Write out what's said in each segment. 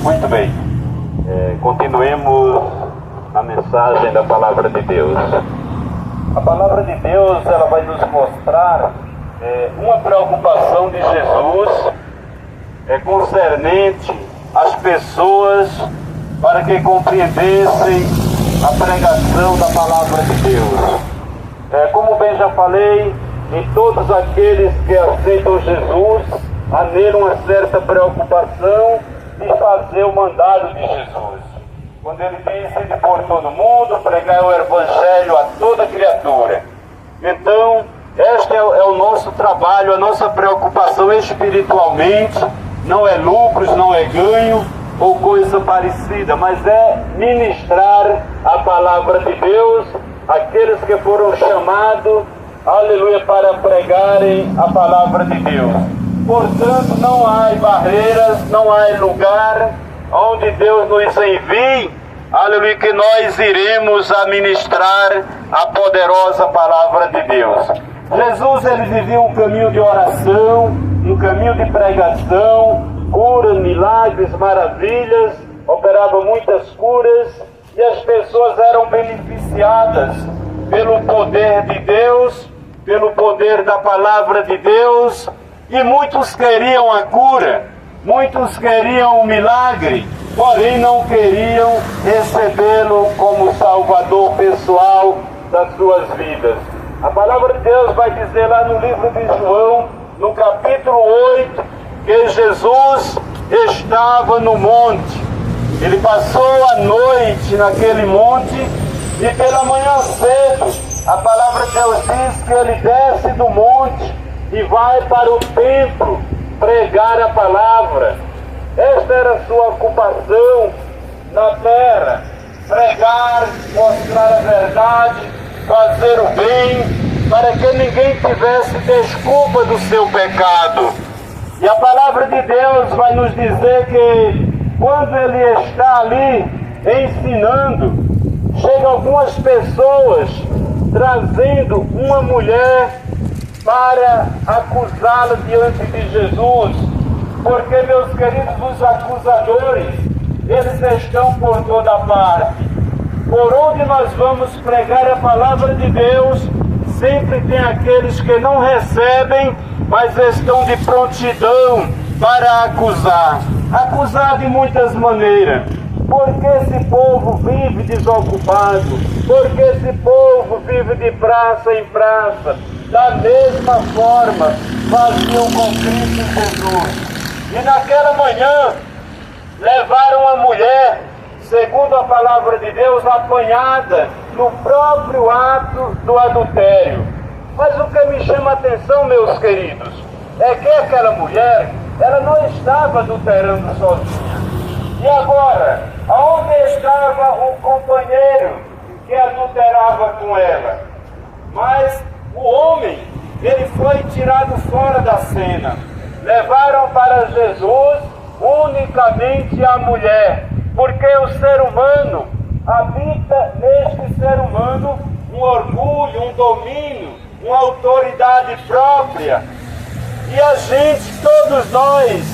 Muito bem, continuemos a mensagem da Palavra de Deus. A Palavra de Deus, ela vai nos mostrar uma preocupação de Jesus concernente às pessoas para que compreendessem a pregação da Palavra de Deus. Como bem já falei, em todos aqueles que aceitam Jesus, há nele uma certa preocupação de fazer o mandado de Jesus. Quando ele diz de por todo mundo, pregar o Evangelho a toda criatura. Então, este é o nosso trabalho, a nossa preocupação espiritualmente. Não é lucros, não é ganho ou coisa parecida, mas é ministrar a palavra de Deus àqueles que foram chamados, aleluia, para pregarem a palavra de Deus. Portanto, não há barreiras, não há lugar onde Deus nos envie, aleluia, que nós iremos administrar a poderosa palavra de Deus. Jesus, ele vivia um caminho de oração, um caminho de pregação, curas, milagres, maravilhas, operava muitas curas e as pessoas eram beneficiadas pelo poder de Deus, pelo poder da palavra de Deus, e muitos queriam a cura, muitos queriam o milagre, porém não queriam recebê-lo como Salvador pessoal das suas vidas. A palavra de Deus vai dizer lá no livro de João, no capítulo 8, que Jesus estava no monte. Ele passou a noite naquele monte e pela manhã cedo, a palavra de Deus diz que ele desce do monte e vai para o templo pregar a palavra. Esta era a sua ocupação na terra: pregar, mostrar a verdade, fazer o bem, para que ninguém tivesse desculpa do seu pecado. E a palavra de Deus vai nos dizer que quando ele está ali ensinando, chegam algumas pessoas trazendo uma mulher para acusá-la diante de Jesus, porque, meus queridos, os acusadores, eles estão por toda parte. Por onde nós vamos pregar a palavra de Deus, sempre tem aqueles que não recebem, mas estão de prontidão para acusar. Acusar de muitas maneiras. Porque esse povo vive desocupado? Porque esse povo vive de praça em praça? Da mesma forma faziam com Cristo Jesus. E naquela manhã levaram a mulher, segundo a palavra de Deus, apanhada no próprio ato do adultério. Mas o que me chama a atenção, meus queridos, é que aquela mulher, ela não estava adulterando sozinha. E agora, aonde estava o companheiro que adulterava com ela? Mas o homem, ele foi tirado fora da cena. Levaram para Jesus unicamente a mulher, porque o ser humano habita neste ser humano um orgulho, um domínio, uma autoridade própria. E a gente, todos nós,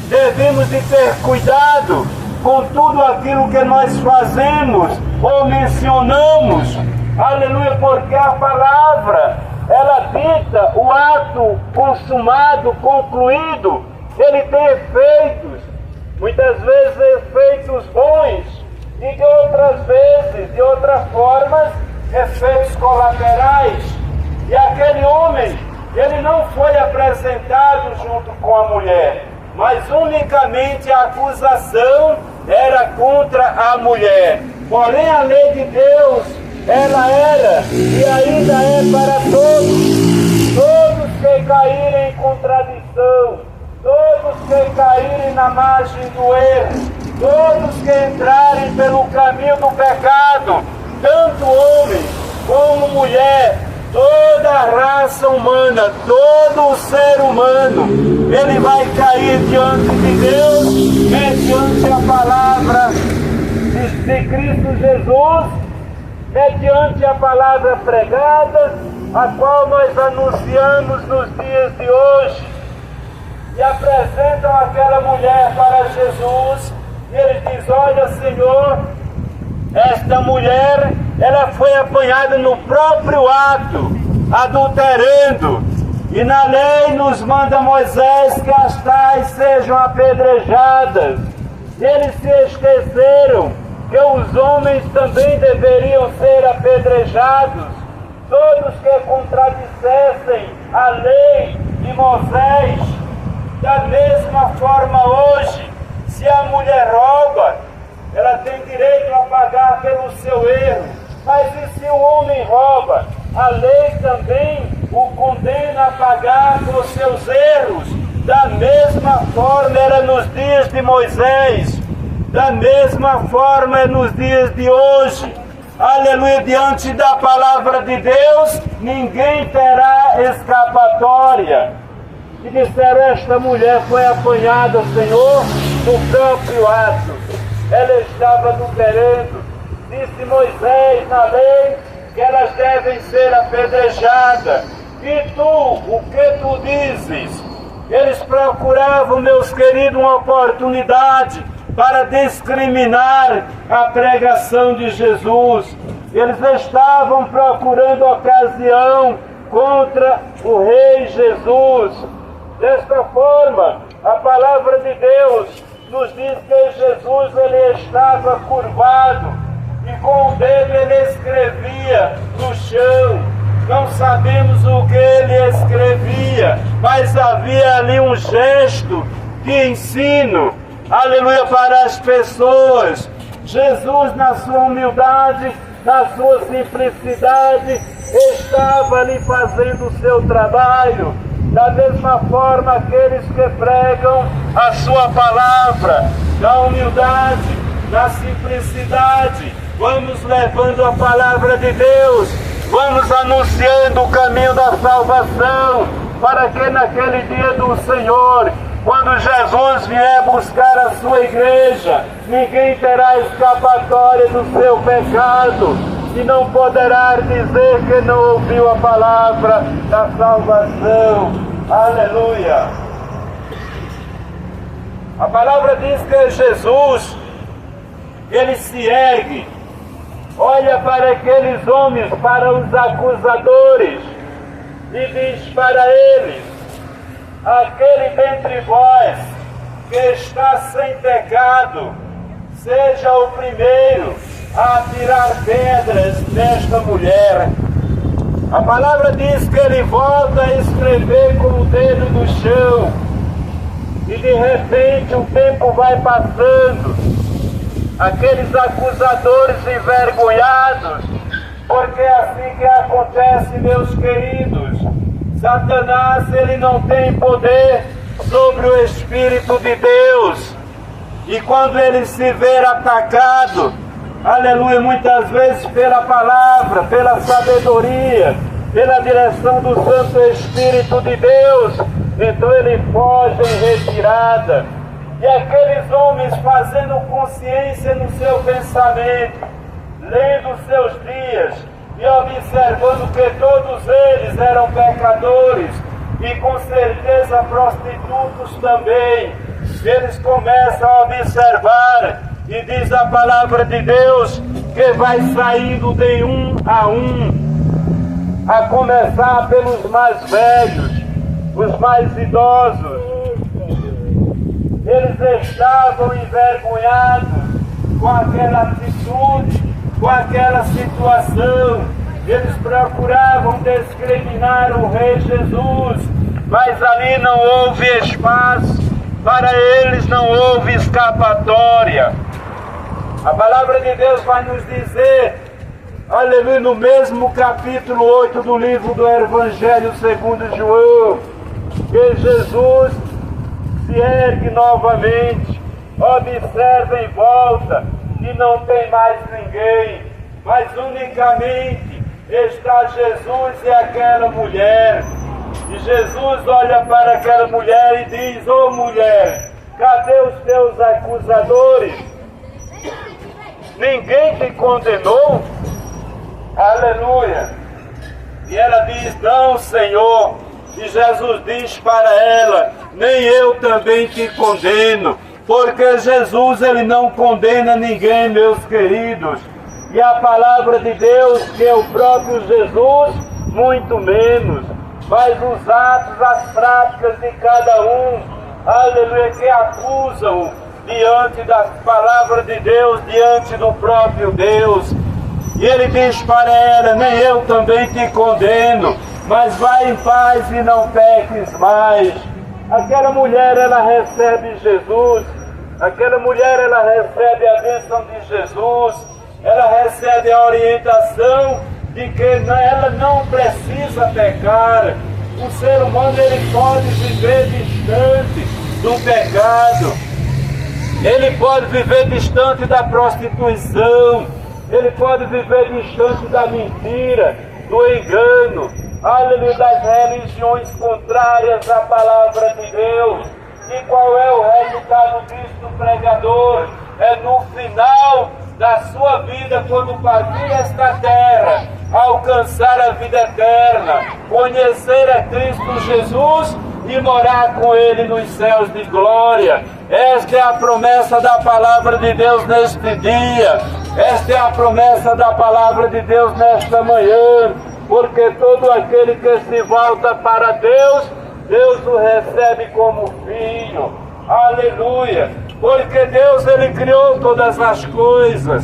devemos de ter cuidado com tudo aquilo que nós fazemos ou mencionamos, aleluia, porque a palavra, ela dita o ato consumado, concluído. Ele tem efeitos, muitas vezes efeitos bons, e de outras vezes, de outras formas, efeitos colaterais. E aquele homem, ele não foi apresentado junto com a mulher, mas unicamente a acusação era contra a mulher. Porém, a lei de Deus, ela era e ainda é para todos que caírem em contradição, todos que caírem na margem do erro, todos que entrarem pelo caminho do pecado, tanto homem como mulher, toda a raça humana, todo o ser humano, ele vai cair diante de Deus, mediante a palavra de Cristo Jesus, mediante a palavra pregada, a qual nós anunciamos nos dias de hoje. E apresentam aquela mulher para Jesus, e ele Senhor, esta mulher, ela foi apanhada no próprio ato, adulterando. E na lei nos manda Moisés que as tais sejam apedrejadas. Eles se esqueceram que os homens também deveriam ser apedrejados. Todos que contradissessem a lei de Moisés. Da mesma forma hoje, se a mulher rouba, ela tem direito a pagar pelo seu erro. Mas e se o homem rouba? A lei também o condena a pagar por seus erros. Da mesma forma era nos dias de Moisés, da mesma forma é nos dias de hoje. Aleluia, diante da palavra de Deus, ninguém terá escapatória. E disseram, esta mulher foi apanhada, Senhor, no próprio ato. Ela estava adulterando. Disse Moisés na lei que elas devem ser apedrejadas. E tu, o que tu dizes? Eles procuravam, meus queridos, uma oportunidade para discriminar a pregação de Jesus. Eles estavam procurando ocasião contra o Rei Jesus. Desta forma, a palavra de Deus nos diz que Jesus ele estava curvado e com o dedo ele escrevia no chão. Não sabemos o que ele escrevia, mas havia ali um gesto de ensino, aleluia, para as pessoas. Jesus, na sua humildade, na sua simplicidade, estava ali fazendo o seu trabalho. Da mesma forma, aqueles que pregam a sua palavra, na humildade, na simplicidade, vamos levando a palavra de Deus, vamos anunciando o caminho da salvação, para que naquele dia do Senhor, quando Jesus vier buscar a sua igreja, ninguém terá escapatória do seu pecado, e não poderá dizer que não ouviu a palavra da salvação. Aleluia! A palavra diz que Jesus, ele se ergue, olha para aqueles homens, para os acusadores, e diz para eles, aquele dentre vós que está sem pecado, seja o primeiro a tirar pedras nesta mulher. A palavra diz que ele volta a escrever com o dedo no chão, e de repente o tempo vai passando, aqueles acusadores envergonhados, porque é assim que acontece, meus queridos. Satanás, ele não tem poder sobre o Espírito de Deus, e quando ele se vê atacado, aleluia, muitas vezes pela palavra, pela sabedoria, pela direção do Santo Espírito de Deus, então ele foge em retirada. E aqueles homens fazendo consciência no seu pensamento, lendo os seus dias e observando que todos eles eram pecadores e com certeza prostitutos também, eles começam a observar. E diz a palavra de Deus que vai saindo de um, a começar pelos mais velhos, os mais idosos. Eles estavam envergonhados com aquela atitude, com aquela situação. Eles procuravam discriminar o Rei Jesus, mas ali não houve espaço, para eles não houve escapatória. A palavra de Deus vai nos dizer, aleluia, no mesmo capítulo 8 do livro do Evangelho segundo João, que Jesus se ergue novamente, observa em volta, e não tem mais ninguém, mas unicamente está Jesus e aquela mulher. E Jesus olha para aquela mulher e diz, ô mulher, cadê os teus acusadores? Ninguém te condenou? Aleluia! E ela diz, não, Senhor. E Jesus diz para ela, nem eu também te condeno. porque Jesus, ele não condena ninguém, meus queridos. E a palavra de Deus, que é o próprio Jesus, muito menos. Mas os atos, as práticas de cada um, aleluia, que acusam diante da palavra de Deus, diante do próprio Deus. E ele diz para ela: nem eu também te condeno, mas vai em paz e não peques mais. Aquela mulher, ela recebe Jesus, aquela mulher, ela recebe a bênção de Jesus, ela recebe a orientação de que ela não precisa pecar. O ser humano, ele pode viver distante do pecado, ele pode viver distante da prostituição, ele pode viver distante da mentira, do engano, aleluia, das religiões contrárias à palavra de Deus. E qual é o resultado disso, pregador? É no final da sua vida, quando partir esta terra, alcançar a vida eterna, conhecer a Cristo Jesus e morar com Ele nos céus de glória. Esta é a promessa da palavra de Deus neste dia. Esta é a promessa da palavra de Deus nesta manhã. Porque todo aquele que se volta para Deus, Deus o recebe como filho. Aleluia! Porque Deus, ele criou todas as coisas.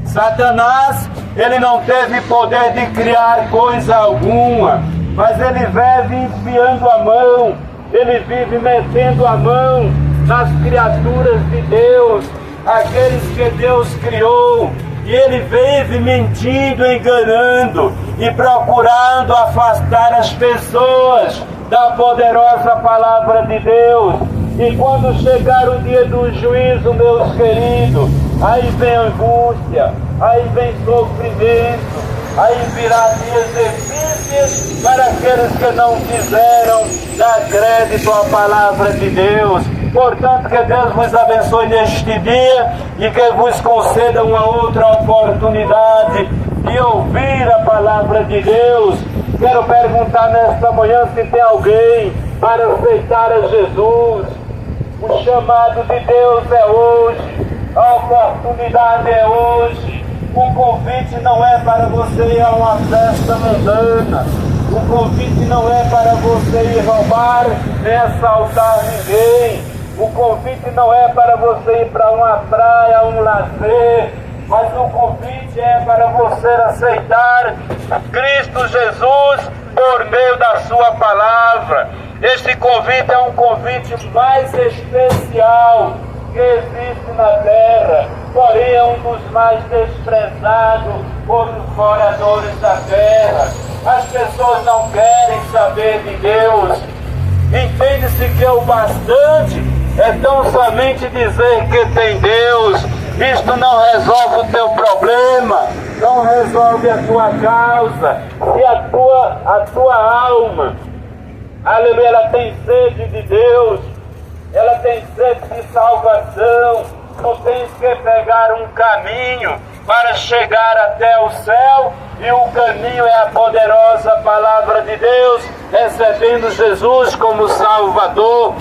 Satanás, ele não teve poder de criar coisa alguma, mas ele vive enfiando a mão, ele vive metendo a mão nas criaturas de Deus, aqueles que Deus criou. E ele vive mentindo, enganando e procurando afastar as pessoas da poderosa palavra de Deus. E quando chegar o dia do juízo, meus queridos, aí vem angústia, aí vem sofrimento, aí virá dias difíceis para aqueles que não quiseram dar crédito à palavra de Deus. Portanto, que Deus vos abençoe neste dia e que vos conceda uma outra oportunidade de ouvir a palavra de Deus. Quero perguntar nesta manhã se tem alguém para aceitar a Jesus. O chamado de Deus é hoje, a oportunidade é hoje. O convite não é para você ir a uma festa mundana. O convite não é para você ir roubar nem assaltar ninguém. O convite não é para você ir para uma praia, um lazer, mas o convite é para você aceitar Cristo Jesus por meio da sua palavra. Este convite é um convite mais especial que existe na terra, porém é um dos mais desprezados por os moradores da terra. As pessoas não querem saber de Deus. Entende-se que é o bastante é tão somente dizer que tem Deus. Isto não resolve o teu problema, não resolve a tua causa. E a tua alma, aleluia, ela tem sede de Deus, ela tem sede de salvação. Tu tens que pegar um caminho para chegar até o céu, e o caminho é a poderosa palavra de Deus, recebendo Jesus como Salvador.